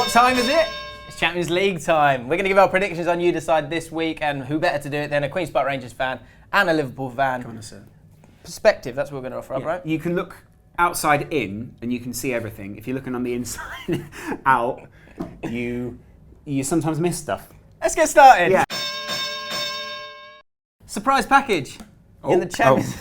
What time is it? It's Champions League time. We're going to give our predictions on You Decide this week, and who better to do it than a Queen's Park Rangers fan and a Liverpool fan. Come on, sir. Perspective, that's what we're going to offer up, right? You can look outside in and you can see everything. If you're looking on the inside out, you sometimes miss stuff. Let's get started. Yeah. Surprise package in the Champions.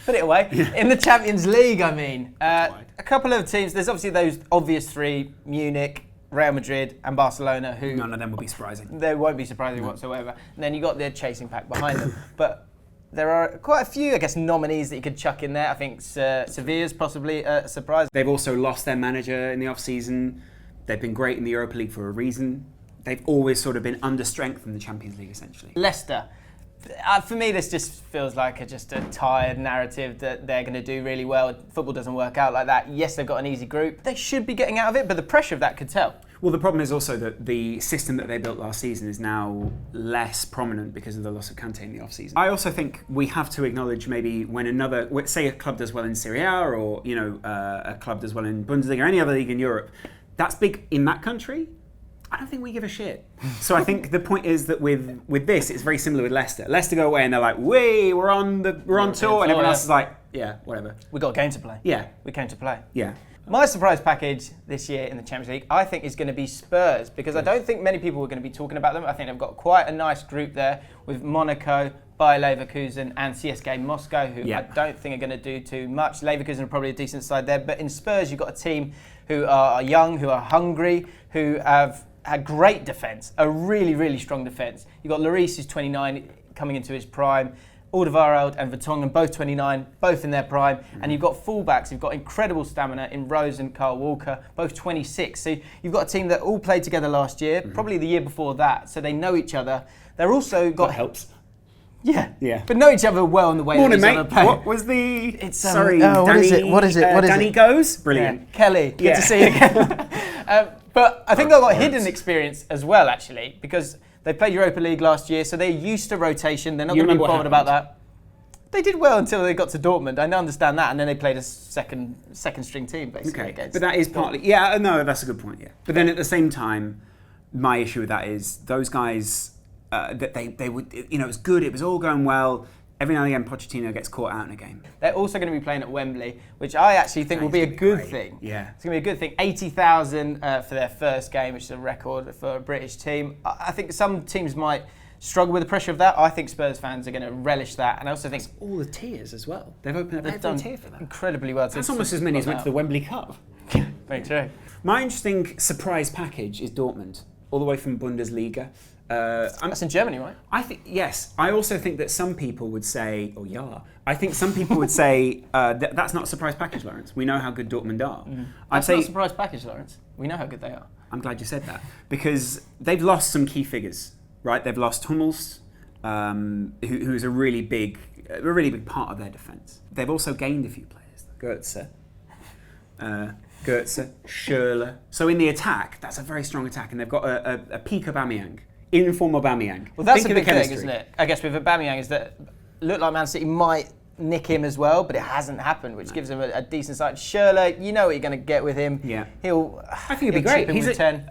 Put it away. Yeah. In the Champions League, I mean. A couple of teams. There's obviously those obvious three: Munich, Real Madrid, and Barcelona. Who none of them will be surprising. They won't be surprising whatsoever. And then you got their chasing pack behind them. But there are quite a few, I guess, nominees that you could chuck in there. I think Sevilla's possibly a surprise. They've also lost their manager in the off-season. They've been great in the Europa League for a reason. They've always sort of been under strength in the Champions League, essentially. Leicester. For me, this just feels like just a tired narrative that they're going to do really well. Football doesn't work out like that. Yes, they've got an easy group. They should be getting out of it, but the pressure of that could tell. Well, the problem is also that the system that they built last season is now less prominent because of the loss of Kante in the off-season. I also think we have to acknowledge maybe when say a club does well in Serie A or a club does well in Bundesliga or any other league in Europe, that's big in that country. I don't think we give a shit. So I think the point is that with this, it's very similar with Leicester. Leicester go away and they're like, we're on tour, and everyone else is like, yeah, whatever. We got a game to play. Yeah, we came to play. Yeah. My surprise package this year in the Champions League, I think, is going to be Spurs, because I don't think many people are going to be talking about them. I think they've got quite a nice group there with Monaco, Bayer Leverkusen, and CSKA Moscow, who I don't think are going to do too much. Leverkusen are probably a decent side there, but in Spurs, you've got a team who are young, who are hungry, who have had great defence, a really, really strong defence. You've got Lloris, who's 29, coming into his prime. Alderweireld and Vertonghen, both 29, both in their prime. And you've got fullbacks, you've got incredible stamina in Rose and Kyle Walker, both 26. So you've got a team that all played together last year, probably the year before that, so they know each other. They're also got... That helps. Yeah. But know each other well in the way Morning, that mate. What was the... It's, sorry, Danny, what is it? Danny Goes? Brilliant. Yeah. Kelly, good to see you again. But I think they've got hidden experience as well, actually, because they played Europa League last year, so they're used to rotation. They're not going to be bothered about that. They did well until they got to Dortmund. I understand that, and then they played a second string team, basically. Okay, but that is partly... Yeah, no, that's a good point, yeah. But then at the same time, my issue with that is those guys, that they would... it was good, it was all going well. Every now and again, Pochettino gets caught out in a game. They're also going to be playing at Wembley, which I actually think will be a good thing. Yeah. It's going to be a good thing. 80,000 for their first game, which is a record for a British team. I think some teams might struggle with the pressure of that. I think Spurs fans are going to relish that. And I also think... all the tiers as well. They've opened up every tier for that. Incredibly well. That's almost as many as went to the Wembley Cup. Very true. My interesting surprise package is Dortmund, all the way from Bundesliga. That's in Germany, right? I think, yes. I also think that some people would say, I think some people would say that's not a surprise package, Laurence. We know how good Dortmund are. That's not a surprise package, Laurence. We know how good they are. I'm glad you said that, because they've lost some key figures, right? They've lost Hummels, who is a really big part of their defence. They've also gained a few players. Goetze, Schürrle. So in the attack, that's a very strong attack, and they've got a peak Aubameyang. Inform Aubameyang. Well, that's a big thing, isn't it? I guess with Aubameyang is that look like Man City might nick him as well, but it hasn't happened, which gives him a decent side. Schürrle, you know what you're going to get with him. Yeah. I think he'll be great. He's with 10.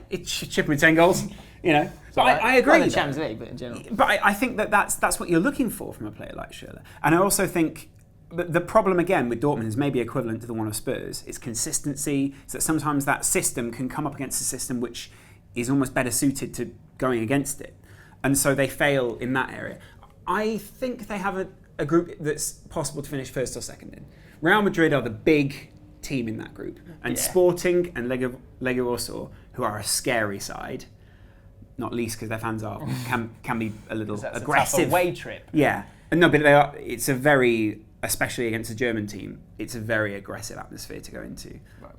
It's chipping with 10 goals. But I agree. Not in the Champions League, but in general. But I think that's what you're looking for from a player like Schürrle. And I also think the problem again with Dortmund is maybe equivalent to the one of Spurs. It's consistency. So that sometimes that system can come up against a system which is almost better suited to going against it. And so they fail in that area. I think they have a group that's possible to finish first or second in. Real Madrid are the big team in that group. And Sporting and Legia Warsaw, who are a scary side, not least because their fans can be a little aggressive. It's a away trip. Yeah. No, but they are. It's a very, especially against a German team, it's a very aggressive atmosphere to go into. Right.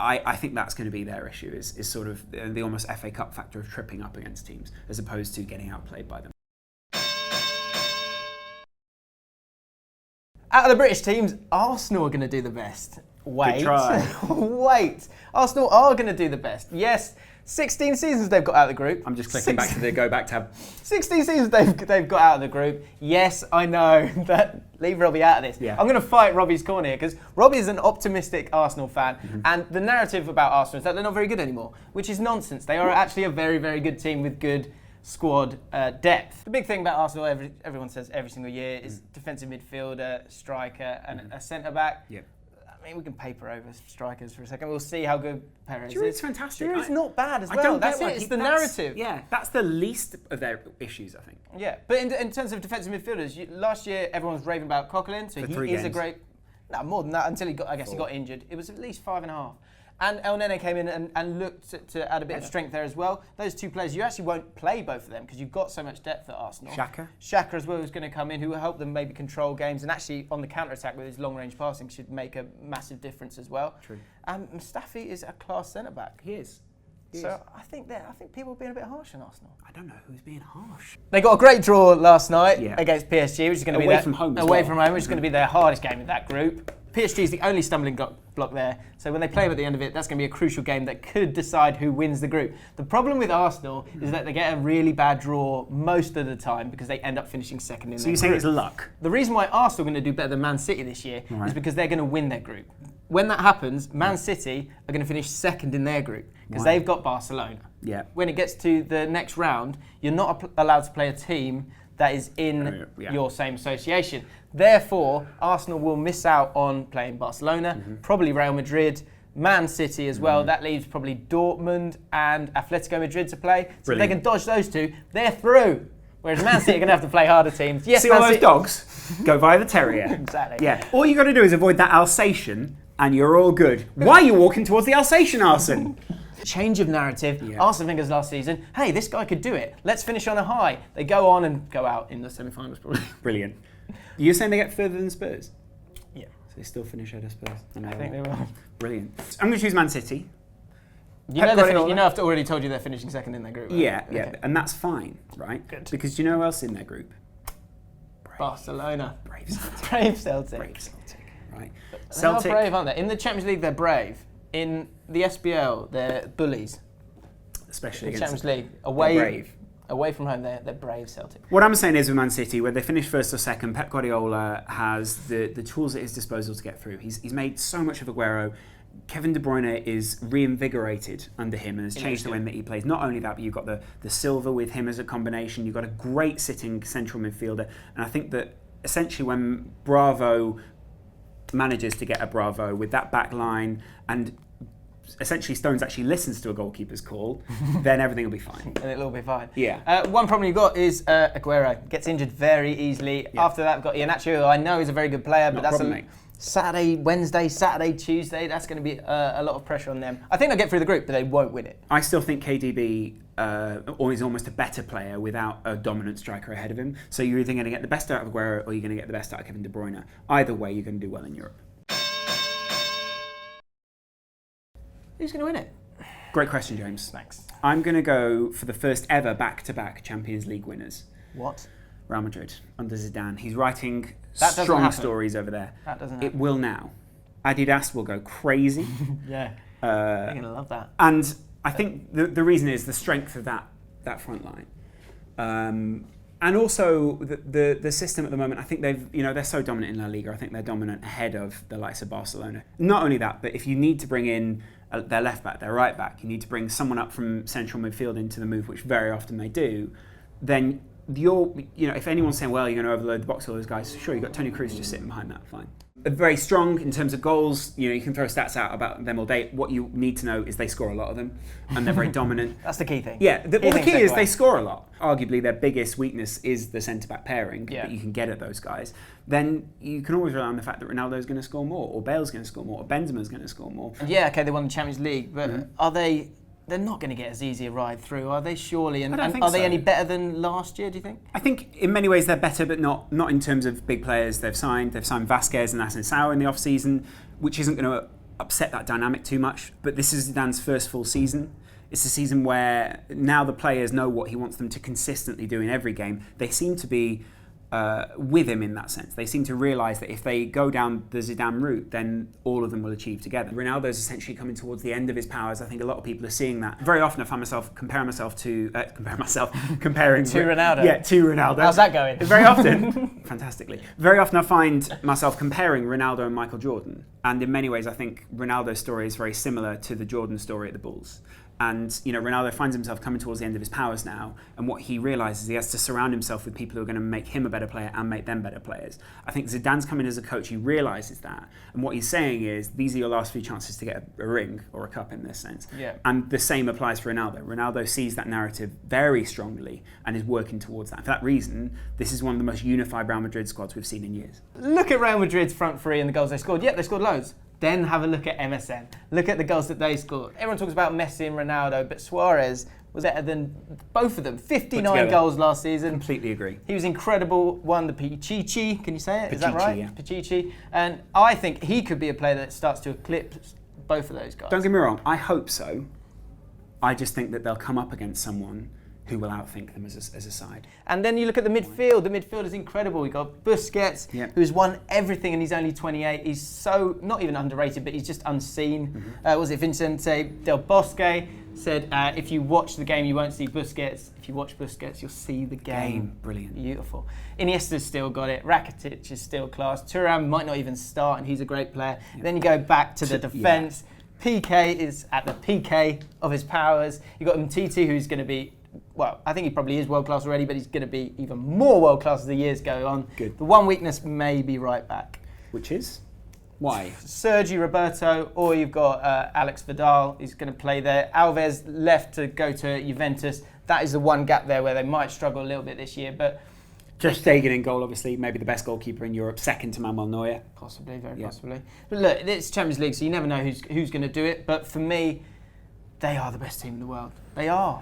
I think that's going to be their issue, is sort of the almost FA Cup factor of tripping up against teams as opposed to getting outplayed by them. Out of the British teams, Arsenal are going to do the best. Wait. Good try. Wait. Arsenal are going to do the best. Yes, 16 seasons they've got out of the group. I'm just clicking back to the go back tab. 16 seasons they've got out of the group. Yes, I know that. Leave Robbie out of this. Yeah. I'm going to fight Robbie's corner here because Robbie is an optimistic Arsenal fan, and the narrative about Arsenal is that they're not very good anymore, which is nonsense. They are actually a very, very good team with good squad depth. The big thing about Arsenal, everyone says every single year, is defensive midfielder, striker, and a centre back. Yep. I mean, we can paper over strikers for a second. We'll see how good Perez Giroud's is. fantastic. Giroud's not bad as I well. don't That's get it. why It's the narrative. Yeah, that's the least of their issues, I think. Yeah, but in terms of defensive midfielders, last year everyone was raving about Coquelin, so For he 3 is a games. great. No, more than that until he got. I guess 4. he got injured. It was at least 5.5. And El Nene came in and looked to add a bit of strength there as well. Those two players, you actually won't play both of them because you've got so much depth at Arsenal. Xhaka as well is going to come in, who will help them maybe control games, and actually on the counter-attack with his long-range passing should make a massive difference as well. True. And Mustafi is a class centre-back. He is. So I think people are being a bit harsh on Arsenal. I don't know who's being harsh. They got a great draw last night Yeah. against PSG, which is going to be Away from home as well. from home, which is going to be their hardest game in that group. PSG is the only stumbling block there, so when they play them at the end of it, that's going to be a crucial game that could decide who wins the group. The problem with Arsenal is that they get a really bad draw most of the time because they end up finishing second in So their you're saying group. it's luck? The reason why Arsenal are going to do better than Man City this year is because they're going to win their group. When that happens, Man City are going to finish second in their group because they've got Barcelona. Yeah. When it gets to the next round, you're not allowed to play a team that is in your same association. Therefore, Arsenal will miss out on playing Barcelona, probably Real Madrid, Man City as well. That leaves probably Dortmund and Atletico Madrid to play. So if they can dodge those two, they're through. Whereas Man City are going to have to play harder teams. Yes, See Man all those City- dogs? Go via the terrier. Exactly. Yeah. All you got to do is avoid that Alsatian and you're all good. Why are you walking towards the Alsatian, Arsene? Change of narrative. Yeah. Arsene Wenger's last season, hey, this guy could do it. Let's finish on a high. They go on and go out in the semi-finals probably. Brilliant. You're saying they get further than Spurs? Yeah. So they still finish ahead of Spurs? I think they will. Brilliant. I'm going to choose Man City. You know, I've already told you they're finishing second in their group. Right? Yeah, Okay. and that's fine, right? Good. Because do you know who else in their group? Barcelona. Brave Celtic. Brave Celtic. Brave Celtic, right? They are brave, aren't they? In the Champions League, they're brave. In the SBL, they're bullies. Especially In the against Champions League, brave. away from home, they're brave Celtic. What I'm saying is with Man City, where they finish first or second, Pep Guardiola has the tools at his disposal to get through. He's made so much of Aguero. Kevin De Bruyne is reinvigorated under him and has changed the way that he plays. Not only that, but you've got the Silva with him as a combination. You've got a great sitting central midfielder. And I think that essentially when Bravo manages to get a Bravo with that back line and essentially Stones actually listens to a goalkeeper's call, then everything will be fine. And it'll all be fine. Yeah. One problem you've got is Aguero gets injured very easily. Yeah. After that, we've got Iheanacho, who I know is a very good player, but Not a that's problem, mate. Saturday, Wednesday, Saturday, Tuesday. That's going to be a lot of pressure on them. I think they'll get through the group, but they won't win it. I still think KDB is almost a better player without a dominant striker ahead of him. So you're either going to get the best out of Aguero or you're going to get the best out of Kevin De Bruyne. Either way, you're going to do well in Europe. Who's going to win it? Great question, James. Thanks. I'm going to go for the first ever back-to-back Champions League winners. What? Real Madrid under Zidane. He's writing That doesn't strong happen. stories over there. That doesn't It happen. will now. Adidas will go crazy. Yeah. They're going to love that. And I think the reason is the strength of that front line. And also the system at the moment, I think they're so dominant in La Liga. I think they're dominant ahead of the likes of Barcelona. Not only that, but if you need to bring in their left back, their right back, you need to bring someone up from central midfield into the move, which very often they do, then if anyone's saying, well, you're going to overload the box with all those guys, sure, you've got Toni Kroos just sitting behind that, fine. Very strong in terms of goals. You can throw stats out about them all day. What you need to know is they score a lot of them, and they're very dominant. That's the key thing. Yeah, the key thing's is takeaway. they score a lot. Arguably, their biggest weakness is the centre-back pairing Yeah. that you can get at those guys. Then you can always rely on the fact that Ronaldo's going to score more, or Bale's going to score more, or Benzema's going to score more. Yeah, okay, they won the Champions League, but are they... They're not going to get as easy a ride through, are they, surely? And, I don't think are they so. any better than last year, do you think? I think in many ways they're better, but not in terms of big players they've signed. They've signed Vasquez and Asensio in the off-season, which isn't going to upset that dynamic too much. But this is Zidane's first full season. It's a season where now the players know what he wants them to consistently do in every game. They seem to be with him in that sense. They seem to realise that if they go down the Zidane route, then all of them will achieve together. Ronaldo's essentially coming towards the end of his powers. I think a lot of people are seeing that. Very often I find myself comparing to Ronaldo. Yeah, to Ronaldo. How's that going? Very often, fantastically. Very often I find myself comparing Ronaldo and Michael Jordan. And in many ways, I think Ronaldo's story is very similar to the Jordan story at the Bulls. And Ronaldo finds himself coming towards the end of his powers now, and what he realises he has to surround himself with people who are going to make him a better player and make them better players. I think Zidane's coming as a coach, he realises that, and what he's saying is these are your last few chances to get a ring or a cup in this sense. Yeah. And the same applies for Ronaldo. Ronaldo sees that narrative very strongly and is working towards that. For that reason, this is one of the most unified Real Madrid squads we've seen in years. Look at Real Madrid's front three and the goals they scored. Yeah, they scored loads. Then have a look at MSN. Look at the goals that they scored. Everyone talks about Messi and Ronaldo, but Suarez was better than both of them. 59 goals last season. Completely agree. He was incredible. Won the Pichichi. Can you say it? Is that right? Yeah. Pichichi. And I think he could be a player that starts to eclipse both of those guys. Don't get me wrong. I hope so. I just think that they'll come up against someone who will outthink them as a side. And then you look at the midfield. The midfield is incredible. We've got Busquets, who's won everything, and he's only 28. He's so, not even underrated, but he's just unseen. Was it Vicente Del Bosque said, if you watch the game, you won't see Busquets. If you watch Busquets, you'll see the game. Brilliant. Beautiful. Iniesta's still got it. Rakitic is still class. Thuram might not even start, and he's a great player. Then you go back to the defence. PK is at the PK of his powers. You've got Umtiti, who's going to be, well, I think he probably is world class already, but he's going to be even more world class as the years go on. Good. The one weakness may be right back. Which is? Why? Sergi Roberto, or you've got Alex Vidal, who's going to play there. Alves left to go to Juventus. That is the one gap there where they might struggle a little bit this year. But Ter Stegen in goal, obviously, maybe the best goalkeeper in Europe, second to Manuel Neuer. Possibly, very possibly. But look, it's Champions League, so you never know who's going to do it. But for me, they are the best team in the world. They are.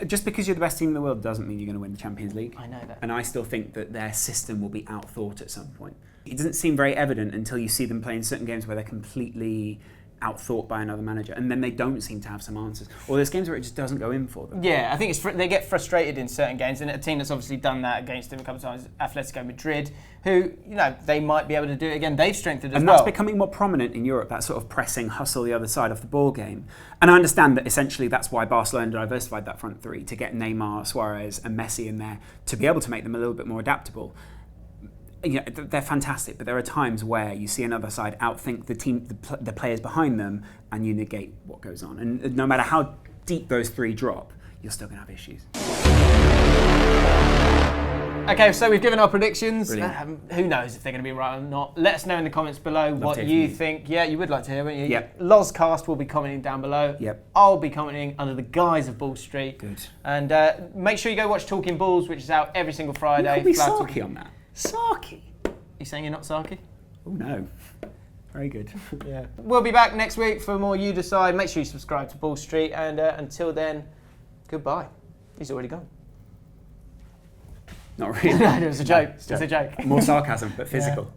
Just because you're the best team in the world doesn't mean you're going to win the Champions League. I know that. And I still think that their system will be outthought at some point. It doesn't seem very evident until you see them playing certain games where they're completely outthought by another manager, and then they don't seem to have some answers. Or there's games where it just doesn't go in for them. Yeah, I think they get frustrated in certain games, and a team that's obviously done that against them a couple of times, Atletico Madrid, who, they might be able to do it again. They've strengthened as well. And that's becoming more prominent in Europe, that sort of pressing, hustle the other side of the ball game. And I understand that essentially that's why Barcelona diversified that front three, to get Neymar, Suarez and Messi in there, to be able to make them a little bit more adaptable. They're fantastic, but there are times where you see another side outthink the team, the players behind them, and you negate what goes on. And no matter how deep those three drop, you're still going to have issues. Okay, so we've given our predictions. Who knows if they're going to be right or not? Let us know in the comments below what you think. Yeah, you would like to hear, wouldn't you? Yep. Lozcast will be commenting down below. Yep. I'll be commenting under the guise of Ball Street. Good. And make sure you go watch Talking Balls, which is out every single Friday. You call me Sarky on that. Sarky? You saying you're not Sarky? Oh no. Very good. Yeah. We'll be back next week for more You Decide. Make sure you subscribe to Ball Street, and until then, goodbye. He's already gone. Not really. No, it was a joke. It's just a joke. More sarcasm, but physical.